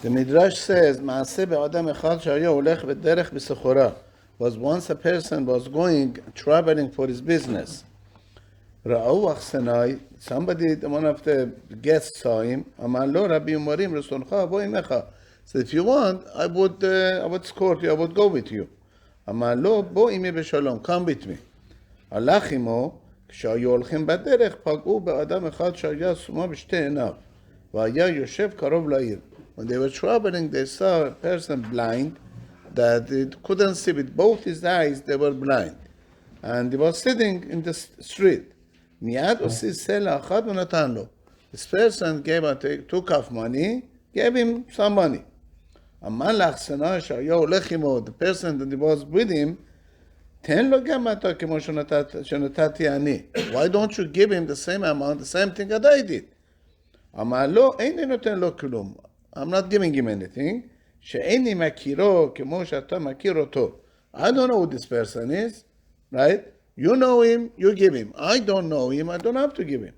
The Midrash says, מעשה באדם אחד שהיה הולך בדרך בסחורה. Was once a person was going, traveling for his business. ראו אחסנאי, somebody, one of the guests saw him, אמר לו, רבי אומרים, רצונך בוא עמך. So if you want, I would escort you, I would go with you. אמר לו, בוא עמי בשלום, come with me. הלך עמו, כשהיו הולכים בדרך, פגעו באדם אחד שהיה סומה בשתי עיניו, והיה יושב קרוב לעיר. When they were traveling, they saw a person blind, that it couldn't see with both his eyes, they were blind. And he was sitting in the street. מיד הוציא סלע אחד ונתן לו. This person took off money, gave him some money. אמר לאחסנאי שהיה הולך עמו, the person that was with him, תן לו גם אתה כמו שנתתי אני. Why don't you give him the same amount, the same thing that I did? אמר לו, איני נותן לו כלום. I'm not giving him anything. שאיני מכירו כמו שאתה מכיר אותו. I don't know who this person is, right? You know him, you give him. I don't know him, I don't have to give him.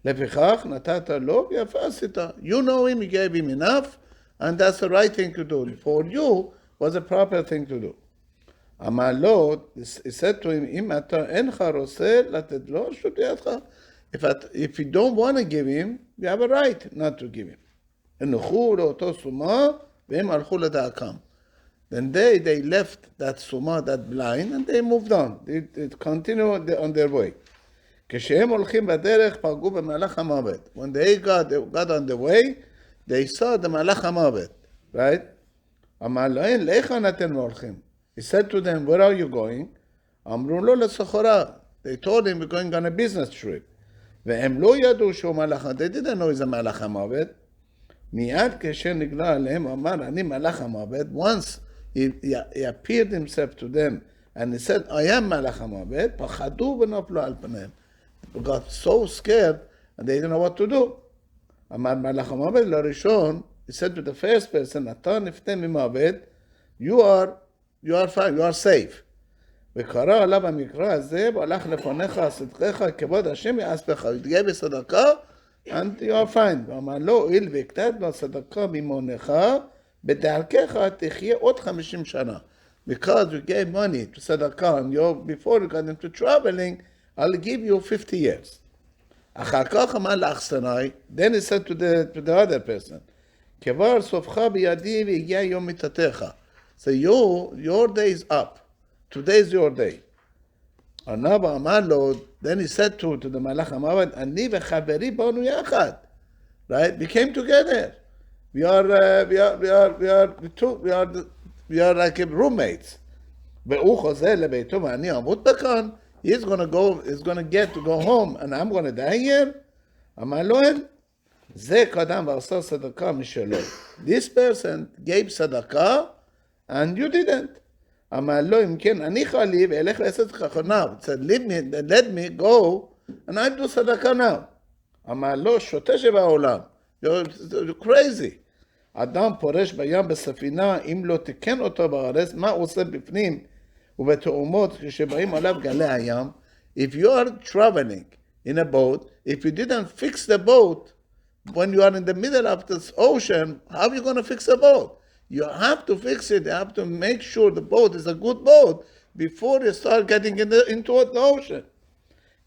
לפיכך נתת לו ויפה עשית. You know him, you gave him enough, and that's the right thing to do. For you, was the proper thing to do. אמר לו, he said to him, אם אתה אינך רוצה לתת לו, רשות בידך. If you don't want to give him, you have a right not to give him. הנחו לאותו סומה, והם הלכו לדרכם. Then they left that suma, that blind, and they moved on. They continued on their way. כשהם הולכים בדרך, פגעו במלאך המוות. When they got on the way, they saw the מלאך המוות, right? אמר להם, לאיכן אתם הולכים? He said to them, where are you going? אמרו לו לסחורה. They told him, we're going on a business trip. והם לא ידעו שהוא מלאך, they didn't know he's a מלאך המוות. מיד כשנגלה עליהם, אמר, אני מלאך המוות. Once he appeared himself to them, and he said, I am מלאך המוות, פחדו ונפלו על פניהם. They got so scared, and they didn't know what to do. אמר מלאך המוות לראשון, he said to the first person, אתה נפתה ממוות, you are fine, you are safe. וקרא עליו המקרא הזה, והלך לפניך צדקך, כבוד השם יעשבך, יתגאה בצדקה, and you are fine. ואמר לו, הואיל והקטת בצדקה ממונך, בדרכך תחיה עוד 50 שנה. Because you gave money to צדקה, and before you got into traveling, I'll give you 50 years. אחר כך אמר לאחסנאי, then he said to the other person, כבר סופך בידי והגיע יום מיתתך. So your day is up. Today is your day. הרנבא אמר לו, then he said to the מלאך המוות, אני וחברי באנו יחד. Right? We came together. We are like roommates. והוא חוזר לביתו ואני אמות בכאן. He's going to get to go home and I'm going to die here. אמר לו, זה קדם ועשה צדקה משלו. This person gave צדקה and you didn't. אמר לו, אם כן, אני חלי ואלך לעשות ככה. He said, let me go and I do צדקה now. אמר לו, שוטה שבעולם. You're crazy. אדם פורש בים בספינה, אם לא תיקן אותו בארץ, מה הוא עושה בפנים? ובתאומות, כשבאים עליו גלי הים, if you are traveling in a boat, if you didn't fix the boat, when you are in the middle of this ocean, how are you going to fix the boat? You have to fix it. You have to make sure the boat is a good boat before you start getting into the ocean.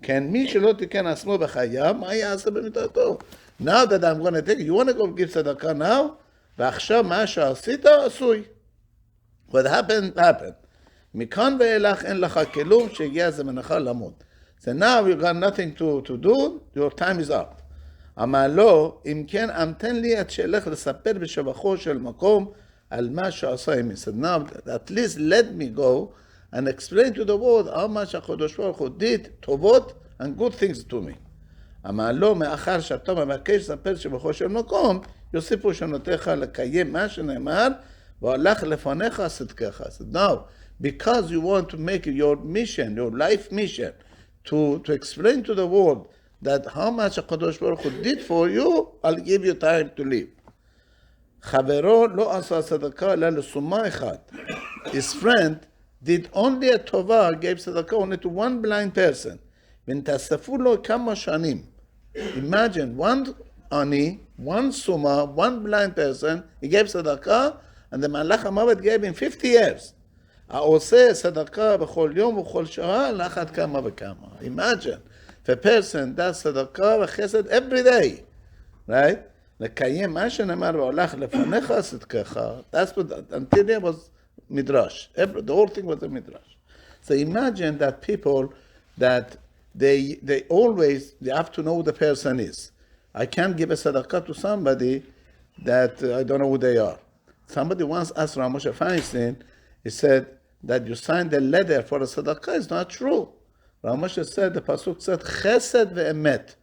כן, מי שלא תיקן עצמו בחייו, מה יעשה במיתתו? Now that I'm going to take it, you want to go give צדקה now? ועכשיו מה שעשית עשוי. What happened, happened. מכאן ואילך אין לך כלום שהגיע זמנך למות. So now you got nothing to do, your time is up. אמר לו, אם כן, המתן לי עד שאלך לספר בשבחו של מקום על מה שעשה עמי. So now, at least let me go and explain to the world how much הקדוש ברוך הוא did טובות and good things to me. אמר לו, מאחר שאתה מבקש לספר שבחו של מקום, יוסיפו שנותיך לקיים מה שנאמר, והלך לפניך צדקך. So now, because you want to make your mission, your life mission, to explain to the world that how much הקדוש ברוך הוא did for you, I'll give you time to live. חברו לא עשה צדקה אלא לסומה אחת. His friend did only a טובה, gave צדקה only to one blind person. ונתאספו לו כמה שנים. Imagine, ani, one suma, one blind person, he gave tzedakah, and the Malach HaMavet gave him 50 years. העושה צדקה בכל יום ובכל שעה, לאחת כמה וכמה. Imagine, if a person does צדקה וחסד every day, right? לקיים מה שנאמר והולך לפניך צדקך, that's what, until there was midrash. The whole thing was a midrash. So imagine that people that they always, they have to know who the person is. I can't give a tzedakah to somebody that I don't know who they are. Somebody once asked Rav Moshe Feinstein, he said that you signed a letter for a tzedakah is not true. Rav Moshe said, the pasuk said, chesed ve'emet.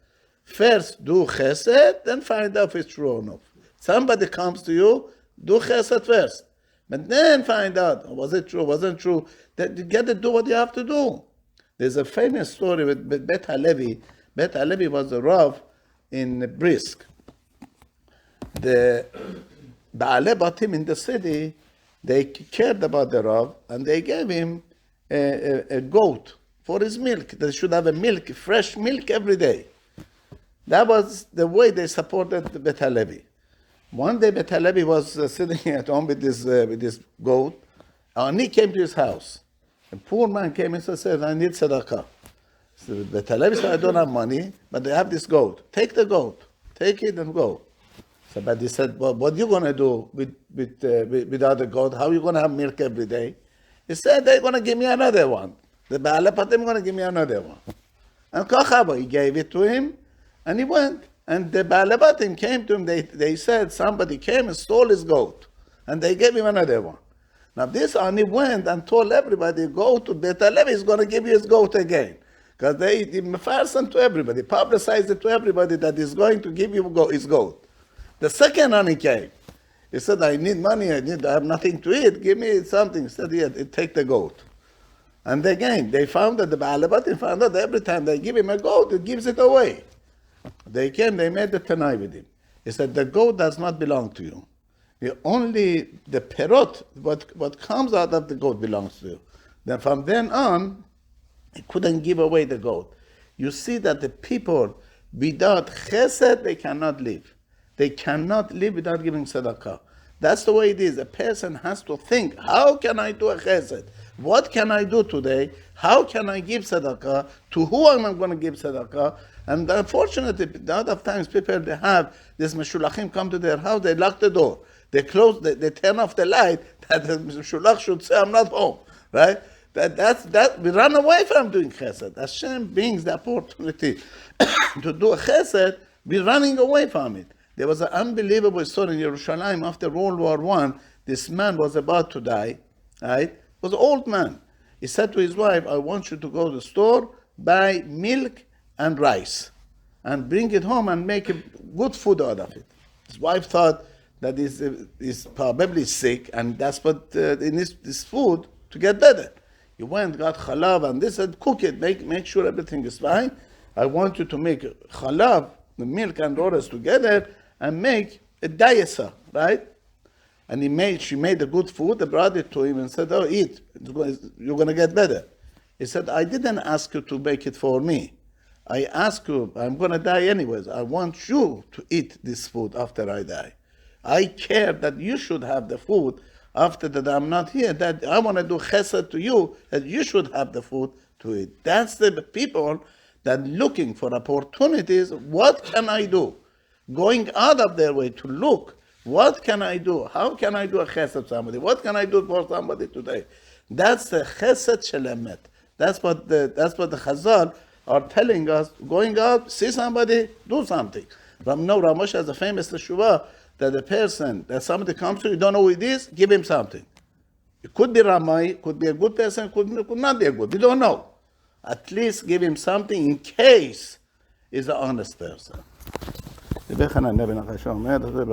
First do chesed, then find out if it's true or not. Somebody comes to you, do chesed first. But then find out, was it true, wasn't true. That you got to do what you have to do. There's a famous story with Bet HaLevi. Bet HaLevi was a Rav in Brisk. The Baalei Batim in the city, they cared about the Rav, and they gave him a goat for his milk. They should have a milk, fresh milk every day. That was the way they supported the Bet HaLevi. One day Bet HaLevi was sitting at home with this goat, and he came to his house. A poor man came and said, I need tzedakah. So Bet HaLevi said, I don't have money, but I have this goat. Take the goat. Take it and go. So, but he said, well, what are you going to do without the goat? How are you going to have milk every day? He said, they're going to give me another one. The Baalei Batim are going to give me another one. And Kochabo, he gave it to him, and he went. And the Baalei Batim came to him, they said, somebody came and stole his goat. And they gave him another one. Now this Ani went and told everybody, go to Bet HaLevi, he's going to give you his goat again. Because they fastened to everybody, publicized it to everybody that he's going to give you his goat. The second Ani came. He said, I need money, I have nothing to eat, give me something. He said, yeah, take the goat. And again, they found that the Baalei Batim found out that every time they give him a goat, he gives it away. They came, they made the Tanai with him. He said, the goat does not belong to you. Only the perot, what comes out of the goat belongs to you. Then from then on, he couldn't give away the goat. You see that the people, without chesed, they cannot live. They cannot live without giving tzedakah. That's the way it is. A person has to think, how can I do a chesed? What can I do today? How can I give tzedakah? To who am I going to give tzedakah? And unfortunately, a lot of times people, they have this meshulachim come to their house, they lock the door. They close, they turn off the light, that the meshulach should say, I'm not home. Right? That we run away from doing chesed. Hashem brings the opportunity to do a chesed, we're running away from it. There was an unbelievable story in Yerushalayim after World War I. This man was about to die, right? He was an old man. He said to his wife, I want you to go to the store, buy milk and rice, and bring it home and make a good food out of it. His wife thought that he's probably sick, and that's what he needs this food to get better. He went, got chalav, and they said, cook it, make sure everything is fine. I want you to make chalav, the milk and oils together, and make a dayasa, right? And she made a good food, they brought it to him and said, oh, eat, you're going to get better. He said, I didn't ask you to make it for me. I ask you, I'm going to die anyways. I want you to eat this food after I die. I care that you should have the food after that I'm not here. That I want to do chesed to you, that you should have the food to eat. That's the people that looking for opportunities. What can I do? Going out of their way to look, what can I do? How can I do a chesed to somebody? What can I do for somebody today? That's the chesed shel emet. That's what the Chazal are telling us. Going out, see somebody, do something. Rav Moshe has a famous teshuvah that the person, that somebody comes to you don't know who it is, give him something. It could be Ramai, could be a good person, could not be a good. We don't know. At least give him something in case he's an honest person.